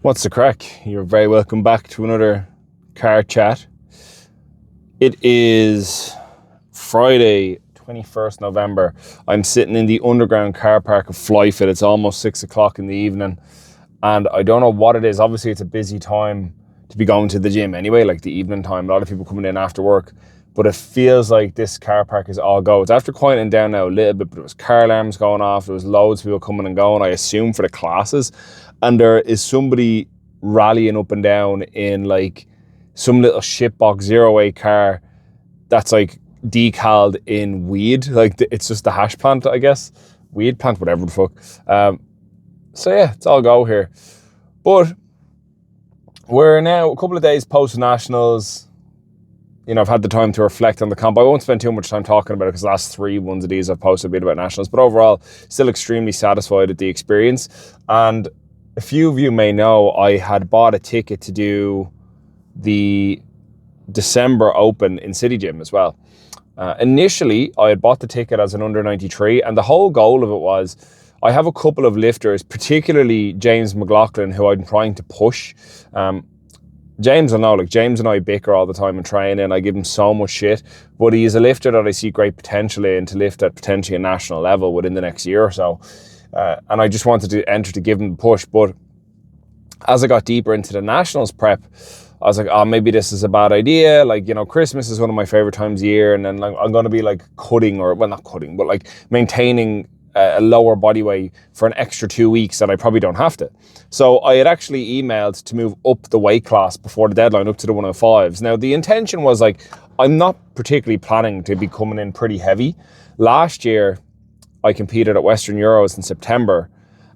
What's the crack? You're very welcome back to another car chat. It is Friday, 21st November. I'm sitting in the underground car park of Flyfit. It's almost 6 o'clock in the evening. And I don't know what it is. Obviously, it's a busy time to be going to the gym anyway, like the evening time. A lot of people coming in after work. But it feels like this car park is all go. It's after quieting down now a little bit, but there was car alarms going off. There was loads of people coming and going, I assume, for the classes. And there is somebody rallying up and down in like some little shitbox 0 car that's like decaled in weed. Like it's just the hash plant, I guess. Weed plant, whatever the fuck. So yeah, it's all go here. But we're now a couple of days post nationals. You know, I've had the time to reflect on the comp. I won't spend too much time talking about it because the last 3 ones of these I've posted a bit about nationals. But overall, still extremely satisfied with the experience. And a few of you may know I had bought a ticket to do the December Open in City Gym as well. Initially, I had bought the ticket as an under 93, and the whole goal of it was I have a couple of lifters, particularly James McLaughlin, who I'm trying to push. James will know, like James and I bicker all the time in training, and I give him so much shit, but he is a lifter that I see great potential in to lift at potentially a national level within the next year or so. And I just wanted to enter to give him the push. But as I got deeper into the nationals prep, I was like, oh, maybe this is a bad idea. Like, you know, Christmas is one of my favorite times of year. And then like, I'm going to be like cutting, or well, not cutting, but like maintaining a lower body weight for an extra 2 weeks that I probably don't have to. So I had actually emailed to move up the weight class before the deadline up to the 105s. Now, the intention was like, I'm not particularly planning to be coming in pretty heavy. Last year, I competed at Western Euros in September,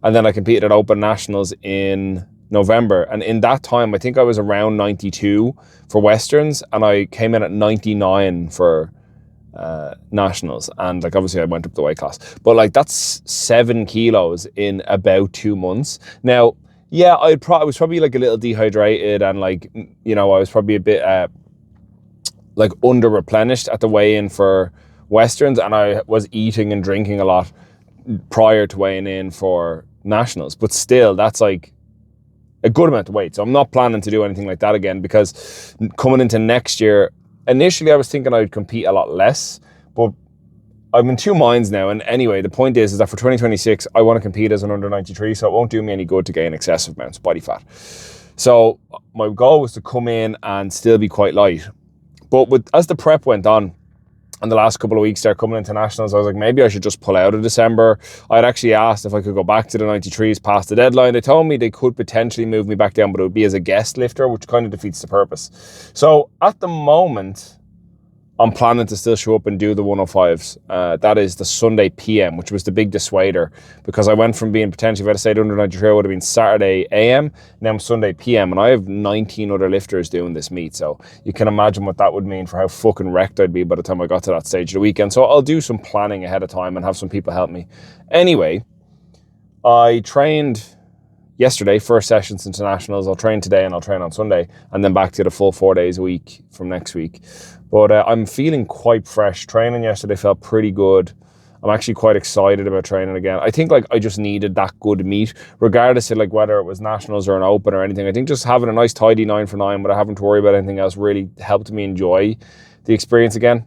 and then I competed at Open Nationals in November. And in that time, I think I was around 92 for Westerns, and I came in at 99 for Nationals. And like, obviously I went up the weight class, but like that's 7 kilos in about 2 months. Now, yeah, I was probably like a little dehydrated, and like, you know, I was probably a bit like under replenished at the weigh-in for Westerns, and I was eating and drinking a lot prior to weighing in for nationals. But still, that's like a good amount of weight. So I'm not planning to do anything like that again, because coming into next year, initially I was thinking I'd compete a lot less, but I'm in 2 minds now. And anyway, the point is that for 2026, I want to compete as an under 93, so it won't do me any good to gain excessive amounts of body fat. So my goal was to come in and still be quite light. But as the prep went on, and the last couple of weeks there coming into nationals, I was like, maybe I should just pull out of December. I'd actually asked if I could go back to the 93s past the deadline. They told me they could potentially move me back down, but it would be as a guest lifter, which kind of defeats the purpose. So at the moment, I'm planning to still show up and do the 105s. That is the Sunday PM, which was the big dissuader, because I went from being potentially, if I'd stayed under 93, it would have been Saturday AM, now I'm Sunday PM, and I have 19 other lifters doing this meet. So you can imagine what that would mean for how fucking wrecked I'd be by the time I got to that stage of the weekend. So I'll do some planning ahead of time and have some people help me. Anyway, I trained yesterday, first session since nationals. I'll train today and I'll train on Sunday, and then back to the full 4 days a week from next week. But I'm feeling quite fresh. Training yesterday felt pretty good. I'm actually quite excited about training again. I think like I just needed that good meet, regardless of like whether it was nationals or an open or anything. I think just having a nice tidy 9 for 9 without having to worry about anything else really helped me enjoy the experience again.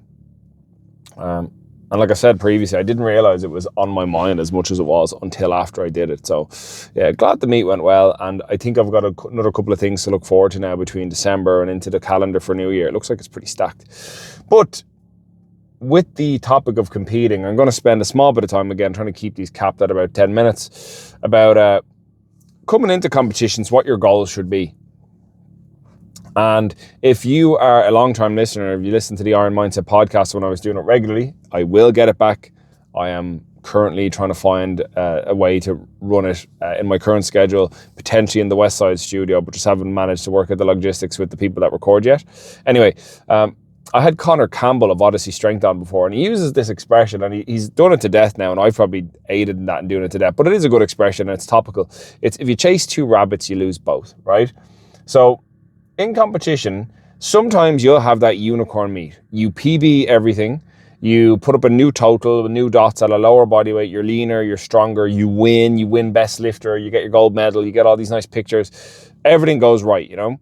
And like I said previously, I didn't realize it was on my mind as much as it was until after I did it. So yeah, glad the meet went well. And I think I've got another couple of things to look forward to now between December and into the calendar for New Year. It looks like it's pretty stacked. But with the topic of competing, I'm going to spend a small bit of time again trying to keep these capped at about 10 minutes about coming into competitions, what your goals should be. And if you are a long-time listener, if you listen to the Iron Mindset podcast when I was doing it regularly, I will get it back. I am currently trying to find a way to run it in my current schedule, potentially in the West Side studio, but just haven't managed to work out the logistics with the people that record yet. Anyway, I had Connor Campbell of Odyssey Strength on before, and he uses this expression, and he's done it to death now, and I've probably aided in that and doing it to death, but it is a good expression, and it's topical. It's, if you chase 2 rabbits, you lose both, right? So in competition, sometimes you'll have that unicorn meet. You PB everything. You put up a new total, new dots at a lower body weight, you're leaner, you're stronger, you win best lifter, you get your gold medal, you get all these nice pictures, everything goes right, you know?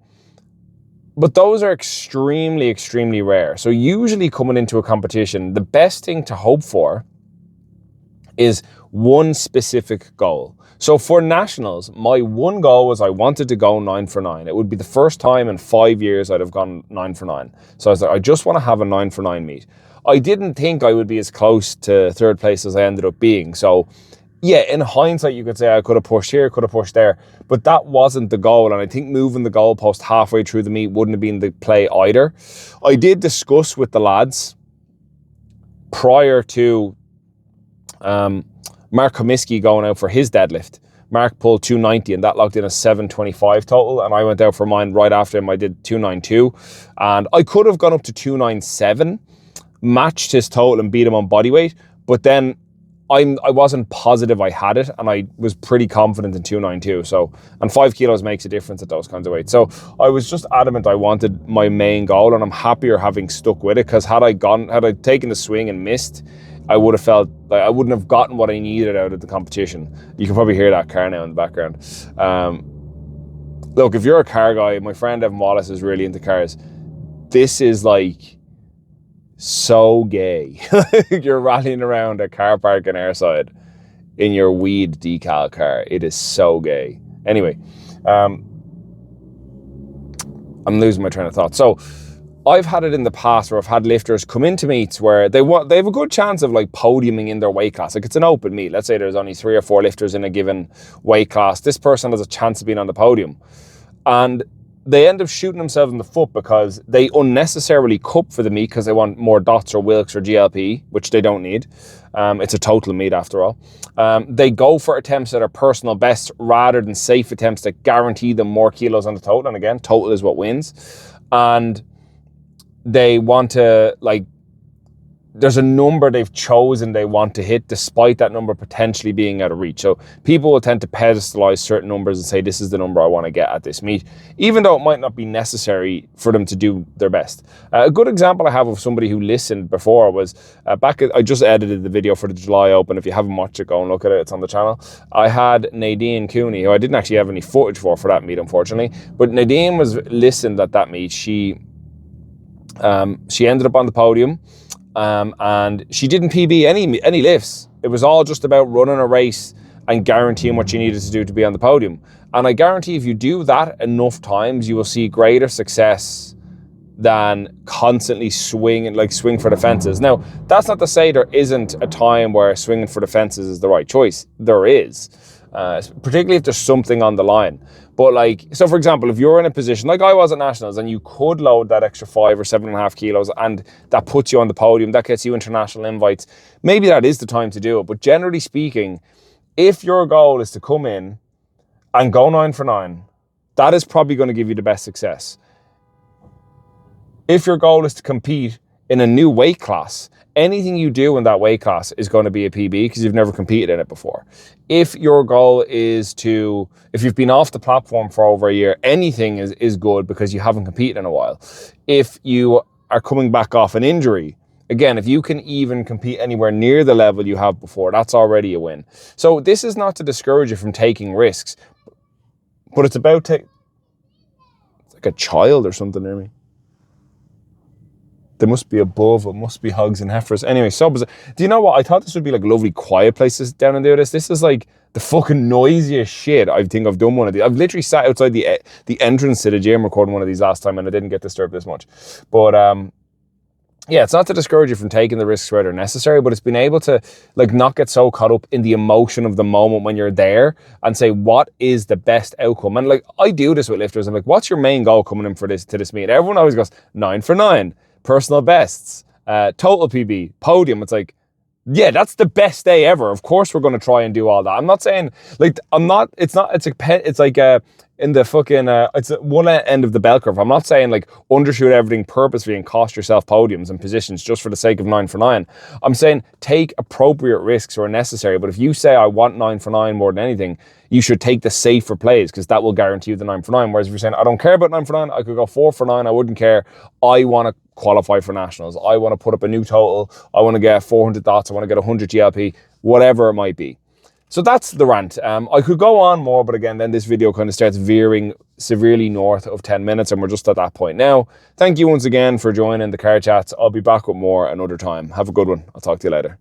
But those are extremely, extremely rare. So usually coming into a competition, the best thing to hope for is one specific goal. So for nationals, my one goal was I wanted to go 9 for 9. It would be the first time in 5 years I'd have gone 9 for 9. So I was like, I just want to have a 9 for 9 meet. I didn't think I would be as close to third place as I ended up being. So yeah, in hindsight, you could say I could have pushed here, could have pushed there, but that wasn't the goal. And I think moving the goalpost halfway through the meet wouldn't have been the play either. I did discuss with the lads prior to Mark Comiskey going out for his deadlift. Mark pulled 290 and that locked in a 725 total, and I went out for mine right after him. I did 292 and I could have gone up to 297, matched his total and beat him on body weight, but then I wasn't positive I had it, and I was pretty confident in 292. So, and 5 kilos makes a difference at those kinds of weights. So I was just adamant I wanted my main goal, and I'm happier having stuck with it, because had I taken the swing and missed, I would have felt like I wouldn't have gotten what I needed out of the competition. You can probably hear that car now in the background. Look, if you're a car guy, my friend Evan Wallace is really into cars. This is like so gay. You're rallying around a car park in Airside in your weed decal car. It is so gay. Anyway, I'm losing my train of thought. So I've had it in the past where I've had lifters come into meets where they have a good chance of like podiuming in their weight class. Like it's an open meet. Let's say there's only 3 or 4 lifters in a given weight class. This person has a chance of being on the podium. And they end up shooting themselves in the foot because they unnecessarily cup for the meet because they want more dots or Wilks or GLP, which they don't need. It's a total meet after all. They go for attempts that are personal best rather than safe attempts that guarantee them more kilos on the total. And again, total is what wins. And they want to, like, there's a number they've chosen they want to hit despite that number potentially being out of reach. So people will tend to pedestalize certain numbers and say, this is the number I want to get at this meet, even though it might not be necessary for them to do their best. A good example I have of somebody who listened before was I just edited the video for the July Open. If you haven't watched it, go and look at it. It's on the channel. I had Nadine Cooney, who I didn't actually have any footage for that meet, unfortunately. But Nadine was listened at that meet. She ended up on the podium. And she didn't PB any lifts. It was all just about running a race and guaranteeing what you needed to do to be on the podium. And I guarantee if you do that enough times, you will see greater success than constantly swing for the fences. Now, that's not to say there isn't a time where swinging for the fences is the right choice. There is, particularly if there's something on the line. But like, so for example, if you're in a position like I was at Nationals and you could load that extra 5 or 7.5 kilos and that puts you on the podium, that gets you international invites, maybe that is the time to do it. But generally speaking, if your goal is to come in and go 9 for 9, that is probably going to give you the best success. If your goal is to compete in a new weight class, anything you do in that weight class is going to be a PB because you've never competed in it before. If your goal is if you've been off the platform for over a year, anything is good because you haven't competed in a while. If you are coming back off an injury, again, if you can even compete anywhere near the level you have before, that's already a win. So this is not to discourage you from taking risks, but it's about it's like a child or something near me. They must be above, it must be hugs and heifers. Anyway, so bizarre. Do you know what? I thought this would be like a lovely quiet place to sit down and do this. This is like the fucking noisiest shit I think I've done one of these. I've literally sat outside the entrance to the gym recording one of these last time and I didn't get disturbed this much. But yeah, it's not to discourage you from taking the risks where they're necessary, but it's being able to like not get so caught up in the emotion of the moment when you're there and say, what is the best outcome? And like, I do this with lifters. I'm like, what's your main goal coming in to this meet? Everyone always goes 9 for 9. Personal bests, total PB, podium. It's like, yeah, that's the best day ever. Of course we're going to try and do all that. I'm not saying like, it's in the fucking, it's at one end of the bell curve. I'm not saying like undershoot everything purposely and cost yourself podiums and positions just for the sake of 9 for 9. I'm saying take appropriate risks where necessary. But if you say I want 9 for 9 more than anything, you should take the safer plays because that will guarantee you the 9 for 9. Whereas if you're saying I don't care about 9 for 9, I could go 4 for 9, I wouldn't care. I want to qualify for nationals. I want to put up a new total. I want to get 400 dots. I want to get 100 GLP, whatever it might be. So that's the rant. I could go on more, but again, then this video kind of starts veering severely north of 10 minutes, and we're just at that point now. Thank you once again for joining the Car Chats. I'll be back with more another time. Have a good one. I'll talk to you later.